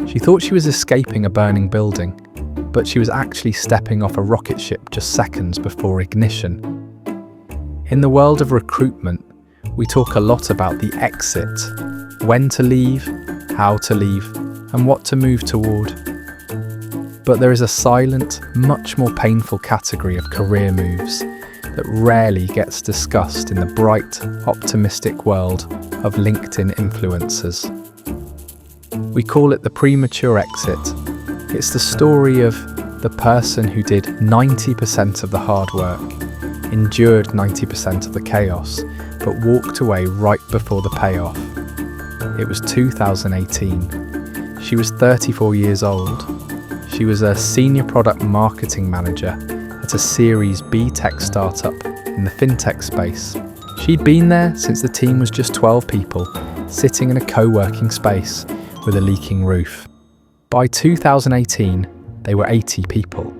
She thought she was escaping a burning building, but she was actually stepping off a rocket ship just seconds before ignition. In the world of recruitment, we talk a lot about the exit, when to leave, how to leave, and what to move toward. But there is a silent, much more painful category of career moves that rarely gets discussed in the bright, optimistic world of LinkedIn influencers. We call it the premature exit. It's the story of the person who did 90% of the hard work, endured 90% of the chaos, but walked away right before the payoff. It was 2018. She was 34 years old. She was a senior product marketing manager at a Series B tech startup in the Fintech space. She'd been there since the team was just 12 people, sitting in a co-working space with a leaking roof. By 2018, they were 80 people.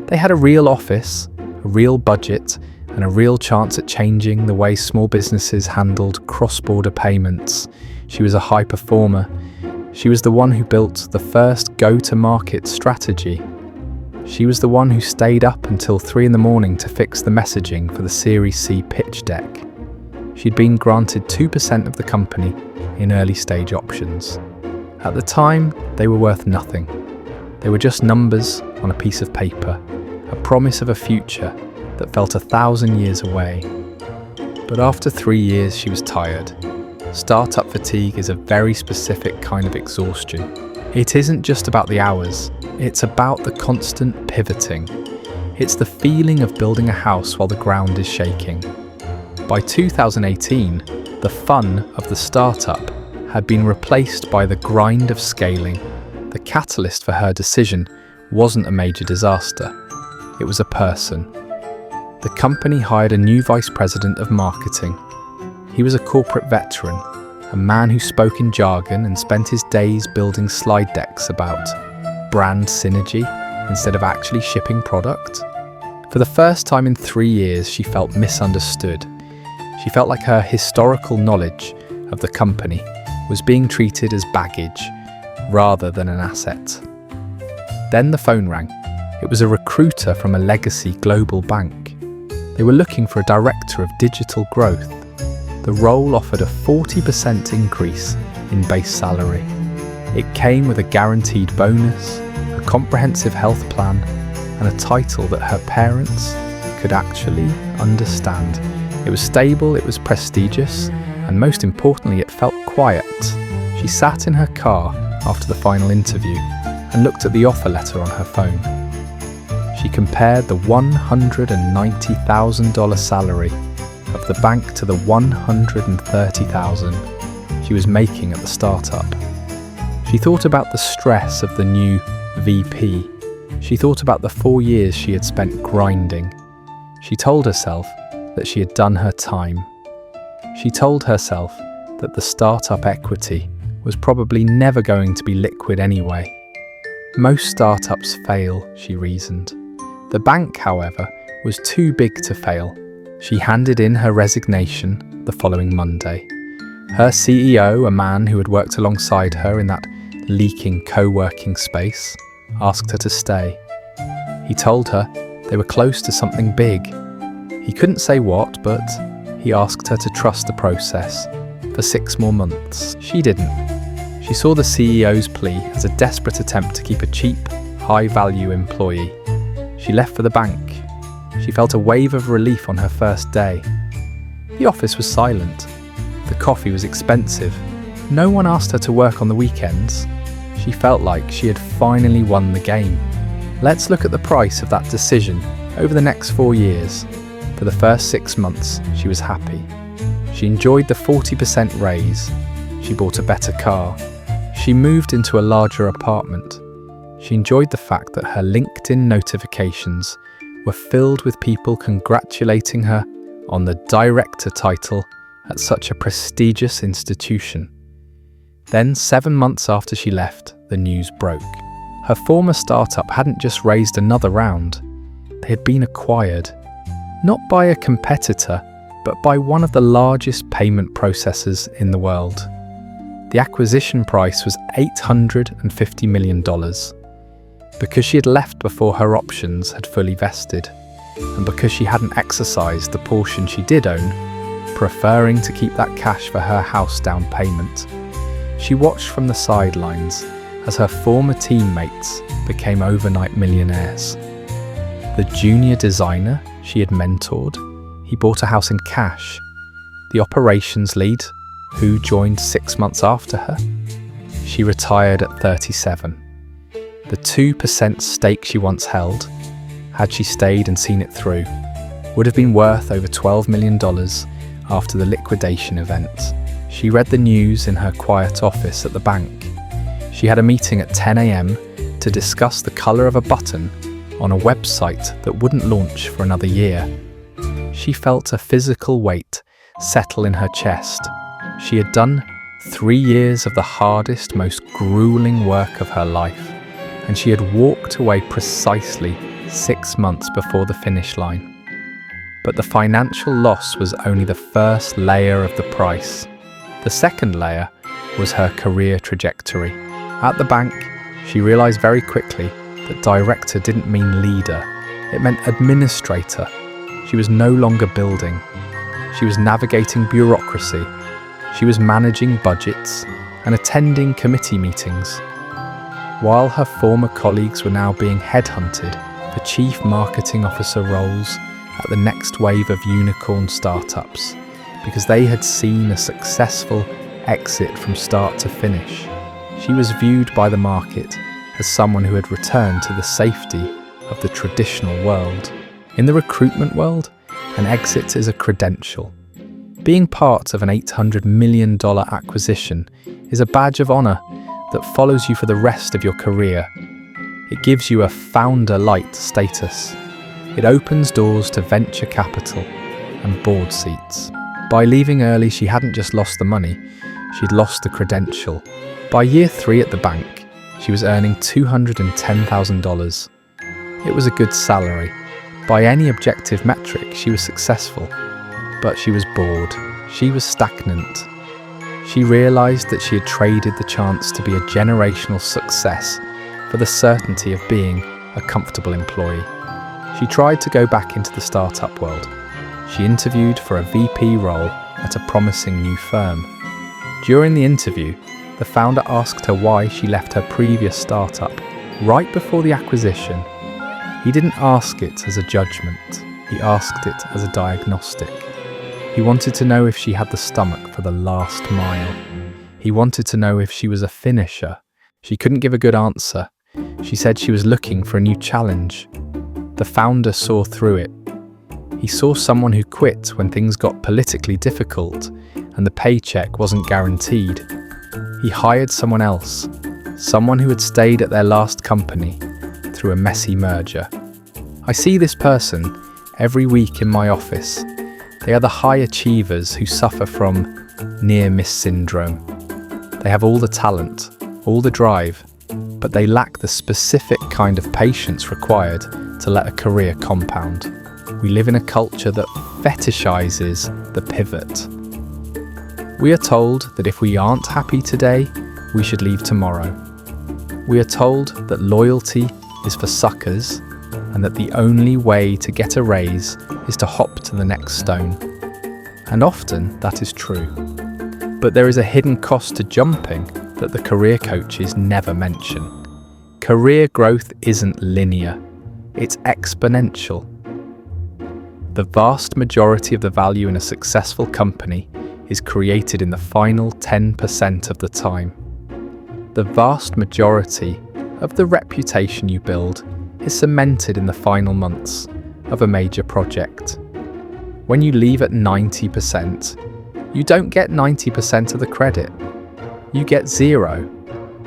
They had a real office, a real budget, and a real chance at changing the way small businesses handled cross-border payments. She was a high performer. She was the one who built the first go-to-market strategy. She was the one who stayed up until 3 a.m. to fix the messaging for the Series C pitch deck. She'd been granted 2% of the company in early-stage options. At the time, they were worth nothing. They were just numbers on a piece of paper, a promise of a future that felt 1,000 years away. But after 3 years, she was tired. Startup fatigue is a very specific kind of exhaustion. It isn't just about the hours, it's about the constant pivoting. It's the feeling of building a house while the ground is shaking. By 2018, the fun of the startup had been replaced by the grind of scaling. The catalyst for her decision wasn't a major disaster, it was a person. The company hired a new vice president of marketing. He was a corporate veteran, a man who spoke in jargon and spent his days building slide decks about brand synergy instead of actually shipping product. For the first time in 3 years, she felt misunderstood. She felt like her historical knowledge of the company was being treated as baggage rather than an asset. Then the phone rang. It was a recruiter from a legacy global bank. They were looking for a director of digital growth. The role offered a 40% increase in base salary. It came with a guaranteed bonus, a comprehensive health plan, and a title that her parents could actually understand. It was stable, it was prestigious, and most importantly, it felt quiet. She sat in her car after the final interview and looked at the offer letter on her phone. She compared the $190,000 salary of the bank to the $130,000 she was making at the startup. She thought about the stress of the new VP. She thought about the 4 years she had spent grinding. She told herself that she had done her time. She told herself that the startup equity was probably never going to be liquid anyway. Most startups fail, she reasoned. The bank, however, was too big to fail. She handed in her resignation the following Monday. Her CEO, a man who had worked alongside her in that leaking co-working space, asked her to stay. He told her they were close to something big. He couldn't say what, but he asked her to trust the process for 6 more months. She didn't. She saw the CEO's plea as a desperate attempt to keep a cheap, high-value employee. She left for the bank. She felt a wave of relief on her first day. The office was silent. The coffee was expensive. No one asked her to work on the weekends. She felt like she had finally won the game. Let's look at the price of that decision over the next 4 years. For the first 6 months, she was happy. She enjoyed the 40% raise. She bought a better car. She moved into a larger apartment. She enjoyed the fact that her LinkedIn notifications were filled with people congratulating her on the director title at such a prestigious institution. Then, 7 months after she left, the news broke. Her former startup hadn't just raised another round. They had been acquired, not by a competitor, but by one of the largest payment processors in the world. The acquisition price was $850 million. Because she had left before her options had fully vested, and because she hadn't exercised the portion she did own, preferring to keep that cash for her house down payment, she watched from the sidelines as her former teammates became overnight millionaires. The junior designer she had mentored, he bought a house in cash. The operations lead, who joined 6 months after her, she retired at 37. The 2% stake she once held, had she stayed and seen it through, would have been worth over $12 million after the liquidation event. She read the news in her quiet office at the bank. She had a meeting at 10 a.m. to discuss the colour of a button on a website that wouldn't launch for another year. She felt a physical weight settle in her chest. She had done 3 years of the hardest, most grueling work of her life, and she had walked away precisely 6 months before the finish line. But the financial loss was only the first layer of the price. The second layer was her career trajectory. At the bank, she realised very quickly that director didn't mean leader, it meant administrator. She was no longer building. She was navigating bureaucracy. She was managing budgets and attending committee meetings. While her former colleagues were now being headhunted for chief marketing officer roles at the next wave of unicorn startups, because they had seen a successful exit from start to finish, she was viewed by the market as someone who had returned to the safety of the traditional world. In the recruitment world, an exit is a credential. Being part of an $800 million acquisition is a badge of honour that follows you for the rest of your career. It gives you a founder-light status. It opens doors to venture capital and board seats. By leaving early, she hadn't just lost the money, she'd lost the credential. By year 3 at the bank, she was earning $210,000. It was a good salary. By any objective metric, she was successful. But she was bored. She was stagnant. She realised that she had traded the chance to be a generational success for the certainty of being a comfortable employee. She tried to go back into the startup world. She interviewed for a VP role at a promising new firm. During the interview, the founder asked her why she left her previous startup right before the acquisition. He didn't ask it as a judgment, he asked it as a diagnostic. He wanted to know if she had the stomach for the last mile. He wanted to know if she was a finisher. She couldn't give a good answer. She said she was looking for a new challenge. The founder saw through it. He saw someone who quit when things got politically difficult and the paycheck wasn't guaranteed. He hired someone else, someone who had stayed at their last company through a messy merger. I see this person every week in my office. They are the high achievers who suffer from near-miss syndrome. They have all the talent, all the drive, but they lack the specific kind of patience required to let a career compound. We live in a culture that fetishizes the pivot. We are told that if we aren't happy today, we should leave tomorrow. We are told that loyalty is for suckers and that the only way to get a raise is to hop to the next stone. And often that is true. But there is a hidden cost to jumping that the career coaches never mention. Career growth isn't linear, it's exponential. The vast majority of the value in a successful company is created in the final 10% of the time. The vast majority of the reputation you build is cemented in the final months of a major project. When you leave at 90%, you don't get 90% of the credit. You get 0.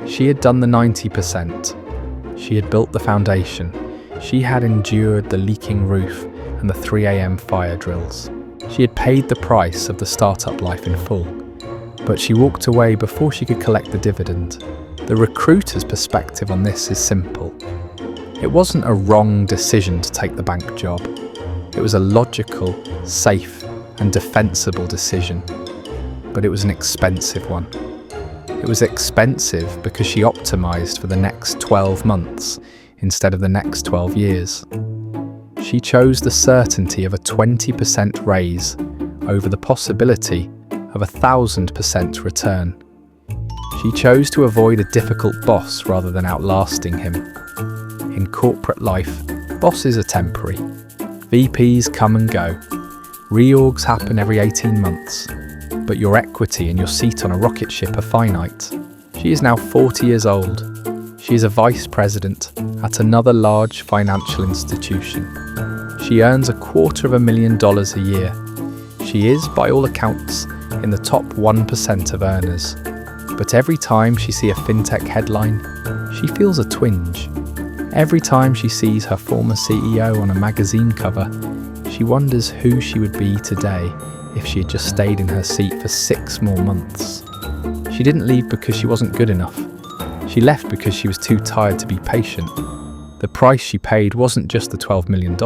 She had done the 90%. She had built the foundation. She had endured the leaking roof and the 3 a.m. fire drills. She had paid the price of the startup life in full, but she walked away before she could collect the dividend. The recruiter's perspective on this is simple. It wasn't a wrong decision to take the bank job. It was a logical, safe, and defensible decision, but it was an expensive one. It was expensive because she optimized for the next 12 months instead of the next 12 years. She chose the certainty of a 20% raise over the possibility of a 1,000% return. She chose to avoid a difficult boss rather than outlasting him. In corporate life, bosses are temporary. VPs come and go. Reorgs happen every 18 months. But your equity and your seat on a rocket ship are finite. She is now 40 years old. She is a vice president at another large financial institution. She earns $250,000 a year. She is, by all accounts, in the top 1% of earners. But every time she sees a Fintech headline, she feels a twinge. Every time she sees her former CEO on a magazine cover, she wonders who she would be today if she had just stayed in her seat for 6 more months. She didn't leave because she wasn't good enough. She left because she was too tired to be patient. The price she paid wasn't just the $12 million,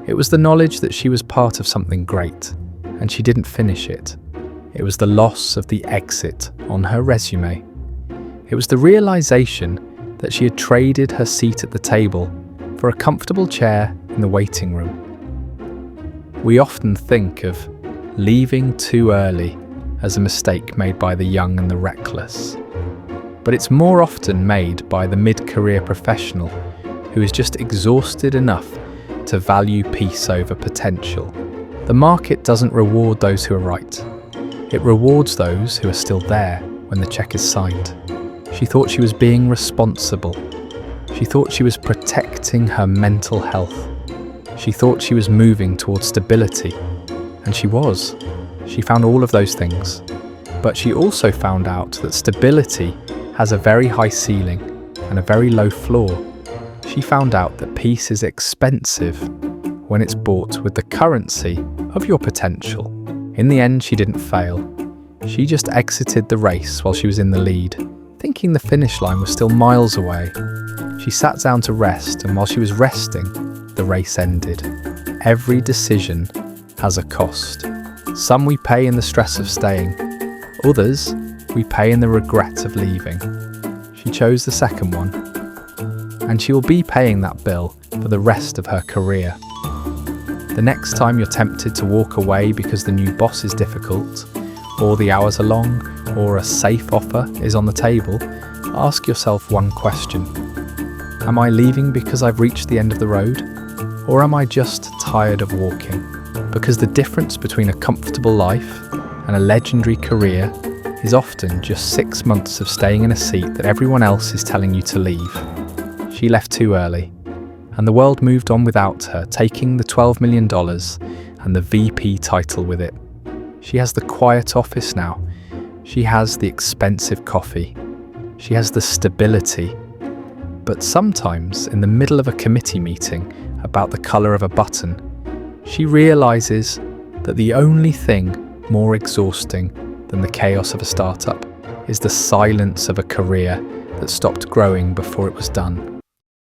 it was the knowledge that she was part of something great, and she didn't finish it. It was the loss of the exit on her resume. It was the realization that she had traded her seat at the table for a comfortable chair in the waiting room. We often think of leaving too early as a mistake made by the young and the reckless. But it's more often made by the mid-career professional who is just exhausted enough to value peace over potential. The market doesn't reward those who are right. It rewards those who are still there when the check is signed. She thought she was being responsible. She thought she was protecting her mental health. She thought she was moving towards stability. And she was. She found all of those things. But she also found out that stability has a very high ceiling and a very low floor. She found out that peace is expensive when it's bought with the currency of your potential. In the end, she didn't fail. She just exited the race while she was in the lead, thinking the finish line was still miles away. She sat down to rest, and while she was resting, the race ended. Every decision has a cost. Some we pay in the stress of staying, others we pay in the regret of leaving. She chose the second one, and she will be paying that bill for the rest of her career. The next time you're tempted to walk away because the new boss is difficult, or the hours are long, or a safe offer is on the table, ask yourself one question. Am I leaving because I've reached the end of the road, or am I just tired of walking? Because the difference between a comfortable life and a legendary career is often just 6 months of staying in a seat that everyone else is telling you to leave. She left too early, and the world moved on without her, taking the $12 million and the VP title with it. She has the quiet office now. She has the expensive coffee. She has the stability. But sometimes, in the middle of a committee meeting about the colour of a button, she realises that the only thing more exhausting than the chaos of a startup is the silence of a career that stopped growing before it was done.